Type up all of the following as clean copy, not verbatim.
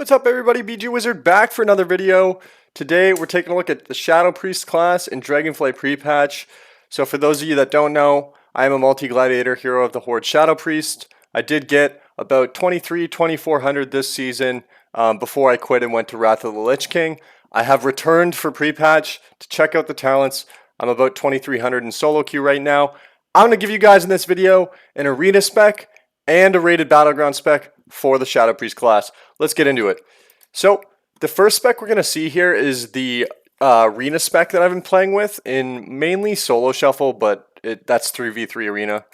What's up everybody, BG Wizard back for another video. Today we're taking a look at the Shadow Priest class in Dragonflight pre-patch. So for those of you that don't know, I am a multi-gladiator hero of the Horde Shadow Priest. I did get about 2400 this season before I quit and went to Wrath of the Lich King. I have returned for pre-patch to check out the talents. I'm about 2300 in solo queue right now. I'm going to give you guys in this video an arena spec and a rated battleground spec for the Shadow Priest class. Let's get into it. So the first spec we're going to see here is the arena spec that I've been playing with in mainly solo shuffle, but that's 3v3 arena.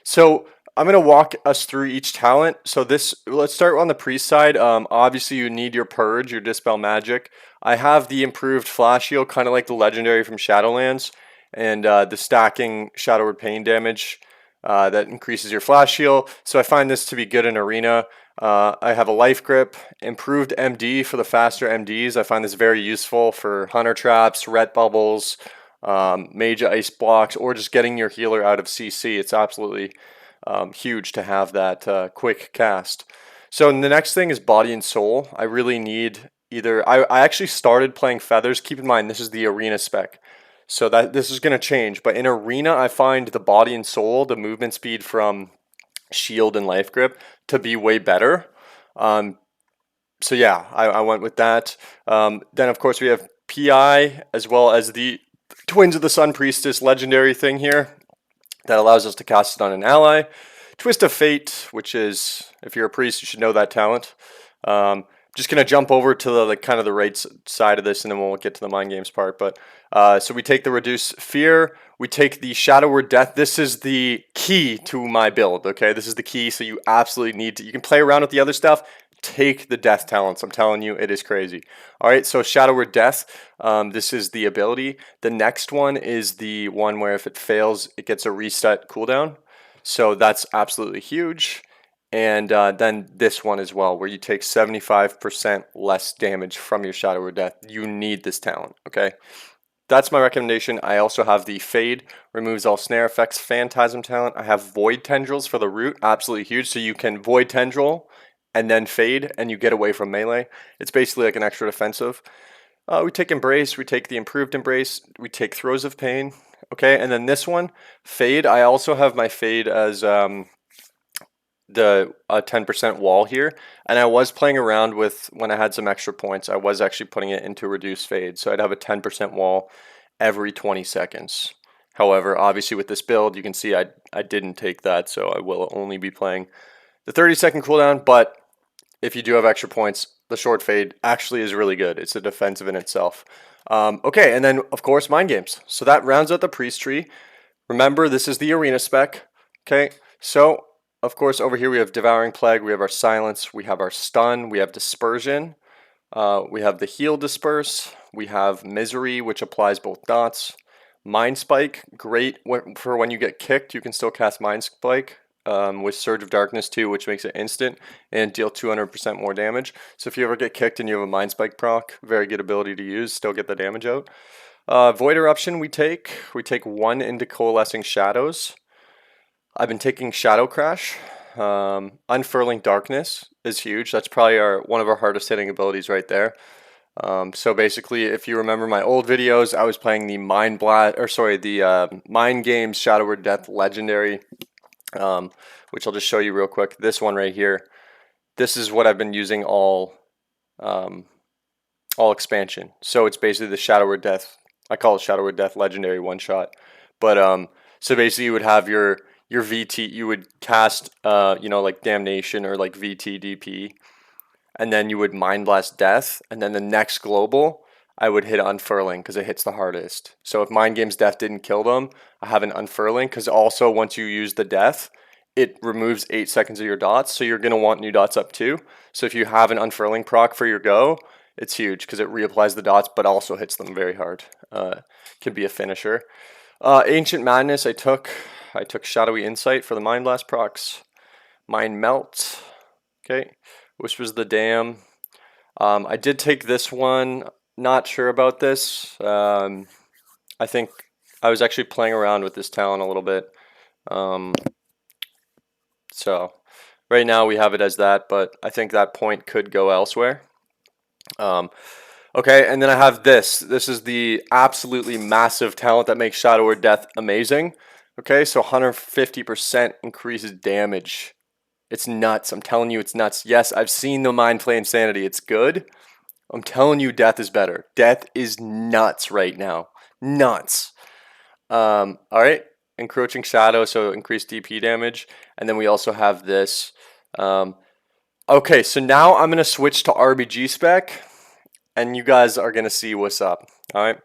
So I'm going to walk us through each talent. So let's start on the priest side. Obviously you need your purge, your dispel magic. I have the improved flash heal, kind of like the legendary from Shadowlands, and the stacking Shadowward Pain damage that increases your flash heal. So I find this to be good in arena. I have a life grip, improved MD for the faster MDs. I find this very useful for hunter traps, ret bubbles, mage ice blocks, or just getting your healer out of CC. It's absolutely huge to have that quick cast. So the next thing is body and soul. I really need either. I actually started playing feathers. Keep in mind this is the arena spec. So that this is going to change, but in arena I find the body and soul, the movement speed from shield and life grip to be way better. So yeah, I went with that. Then of course we have PI as well as the Twins of the Sun Priestess legendary thing here that allows us to cast it on an ally. Twist of Fate, which is, if you're a priest you should know that talent. Just gonna jump over to the kind of the right side of this, and then we'll get to the mind games part. But so we take the reduce fear, we take the Shadowward Death. This is the key to my build. Okay, this is the key. So you absolutely need to. You can play around with the other stuff. Take the death talents. I'm telling you, it is crazy. All right, so Shadowward Death. This is the ability. The next one is the one where if it fails, it gets a reset cooldown. So that's absolutely huge. And then this one as well, where you take 75% less damage from your Shadowward Death. You need this talent, okay? That's my recommendation. I also have the Fade, removes all snare effects, Phantasm talent. I have Void Tendrils for the root, absolutely huge. So you can Void Tendril and then Fade, and you get away from melee. It's basically like an extra defensive. We take Embrace, we take the improved Embrace, we take Throes of Pain, okay? And then this one, Fade, I also have my Fade as the 10% wall here, and I was playing around with, when I had some extra points, I was actually putting it into reduce fade, so I'd have a 10% wall every 20 seconds. However, obviously with this build you can see I didn't take that, so I will only be playing the 30-second cooldown. But if you do have extra points, the short fade actually is really good. It's a defensive in itself. Okay, and then of course mind games. So that rounds out the priest tree. Remember, this is the arena spec. Okay, so of course, over here we have Devouring Plague, we have our Silence, we have our Stun, we have Dispersion, we have the Heal Disperse, we have Misery, which applies both dots. Mind Spike, great for when you get kicked, you can still cast Mind Spike with Surge of Darkness too, which makes it instant and deal 200% more damage. So if you ever get kicked and you have a Mind Spike proc, very good ability to use, still get the damage out. Void Eruption we take 1 into Coalescing Shadows. I've been taking Shadow Crash. Unfurling Darkness is huge. That's probably one of our hardest hitting abilities right there. So basically, if you remember my old videos, I was playing the Mind Games Shadowward Death Legendary, which I'll just show you real quick. This one right here. This is what I've been using all expansion. So it's basically the Shadowward Death. I call it Shadowward Death Legendary one shot. But so basically, you would have your VT, you would cast, like Damnation or like VT DP, and then you would Mind Blast Death, and then the next global, I would hit Unfurling because it hits the hardest. So if Mind Games Death didn't kill them, I have an Unfurling because also once you use the Death, it removes 8 seconds of your dots, so you're going to want new dots up too. So if you have an Unfurling proc for your go, it's huge because it reapplies the dots but also hits them very hard. Can be a finisher. Ancient Madness, I took Shadowy Insight for the Mind Blast procs. Mind Melt, okay. Whispers the Dam. I did take this one, not sure about this. I think I was actually playing around with this talent a little bit. So Right now we have it as that, but I think that point could go elsewhere. Okay, and then I have this. This is the absolutely massive talent that makes Shadow or Death amazing. Okay, so 150% increases damage. It's nuts. I'm telling you, it's nuts. Yes, I've seen the Mind Play Insanity. It's good. I'm telling you, Death is better. Death is nuts right now. Nuts. All right, Encroaching Shadow, so increased DP damage. And then we also have this. Okay, so now I'm going to switch to RBG spec, and you guys are going to see what's up. All right,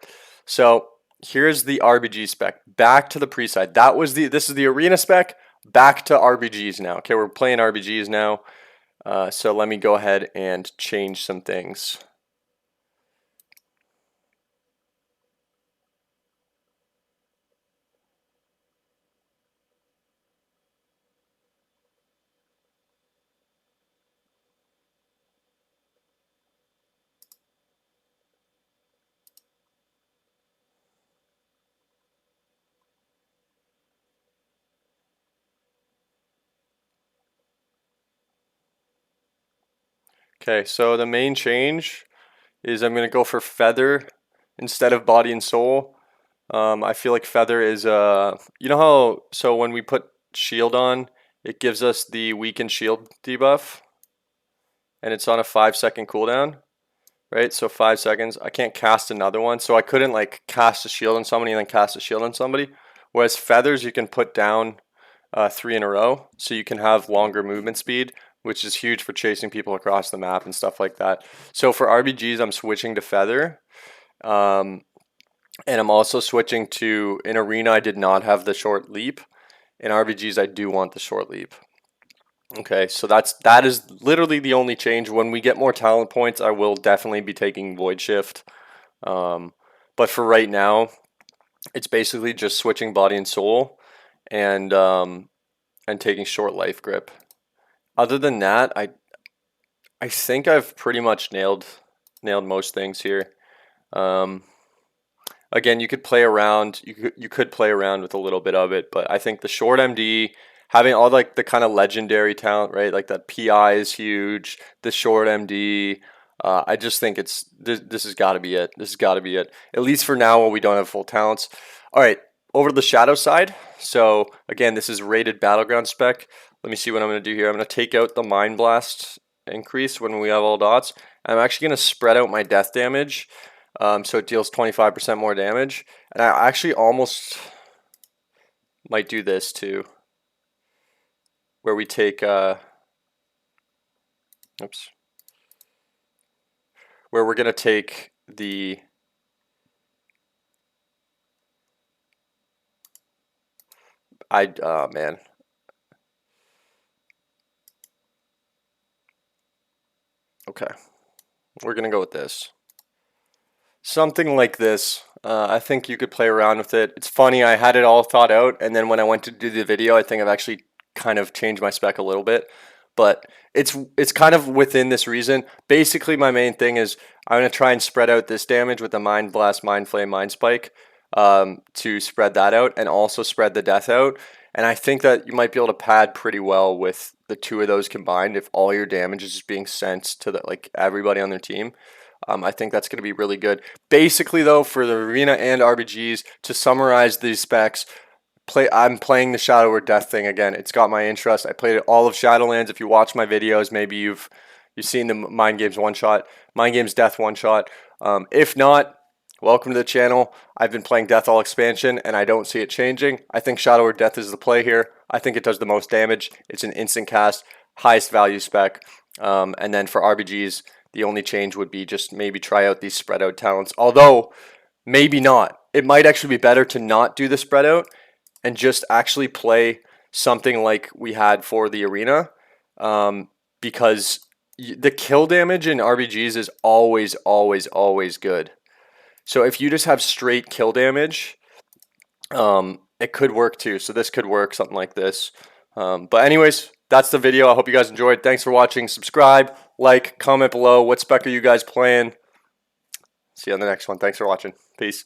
so here's the RBG spec. Back to the pre-side. This is the arena spec. Back to RBGs now. Okay, we're playing RBGs now. So let me go ahead and change some things. Okay, so the main change is I'm going to go for Feather instead of Body and Soul. I feel like Feather is, you know how, so when we put Shield on, it gives us the Weakened Shield debuff, and it's on a 5-second cooldown, right? So 5 seconds. I can't cast another one, so I couldn't like cast a shield on somebody and then cast a shield on somebody. Whereas Feathers, you can put down 3 in a row, so you can have longer movement speed, which is huge for chasing people across the map and stuff like that. So for RBGs, I'm switching to Feather. And I'm also switching to, in Arena, I did not have the short leap. In RBGs, I do want the short leap. Okay, so that is literally the only change. When we get more talent points, I will definitely be taking Void Shift. But for right now, it's basically just switching Body and Soul and taking short life grip. Other than that, I think I've pretty much nailed most things here. Again, you could play around. You could play around with a little bit of it, but I think the short MD, having all like the kind of legendary talent, right? Like that PI is huge. The short MD. I just think this has got to be it. This has got to be it. At least for now, while we don't have full talents. All right, over to the shadow side. So again, this is rated battleground spec. Let me see what I'm going to do here. I'm going to take out the Mind Blast increase when we have all dots. I'm actually going to spread out my death damage. So it deals 25% more damage. And I actually almost might do this too, where we take, where we're going to take the, man. Okay, we're going to go with this. Something like this. I think you could play around with it. It's funny, I had it all thought out, and then when I went to do the video, I think I've actually kind of changed my spec a little bit. But it's kind of within this reason. Basically, my main thing is I'm going to try and spread out this damage with the Mind Blast, Mind Flame, Mind Spike to spread that out and also spread the death out. And I think that you might be able to pad pretty well with the two of those combined if all your damage is just being sent to like everybody on their team. I think that's going to be really good. Basically, though, for the Arena and RBGs, to summarize these specs, I'm playing the Shadow or Death thing again. It's got my interest. I played all of Shadowlands. If you watch my videos, maybe you've seen the Mind Games one-shot, Mind Games Death one-shot. If not, welcome to the channel. I've been playing Death all expansion, and I don't see it changing. I think Shadow or Death is the play here. I think it does the most damage. It's an instant cast, highest value spec. And then for RBGs, the only change would be just maybe try out these spread out talents. Although, maybe not. It might actually be better to not do the spread out and just actually play something like we had for the Arena. Because the kill damage in RBGs is always, always, always good. So if you just have straight kill damage, it could work too. So this could work, something like this. But anyways, that's the video. I hope you guys enjoyed. Thanks for watching. Subscribe, like, comment below. What spec are you guys playing? See you on the next one. Thanks for watching. Peace.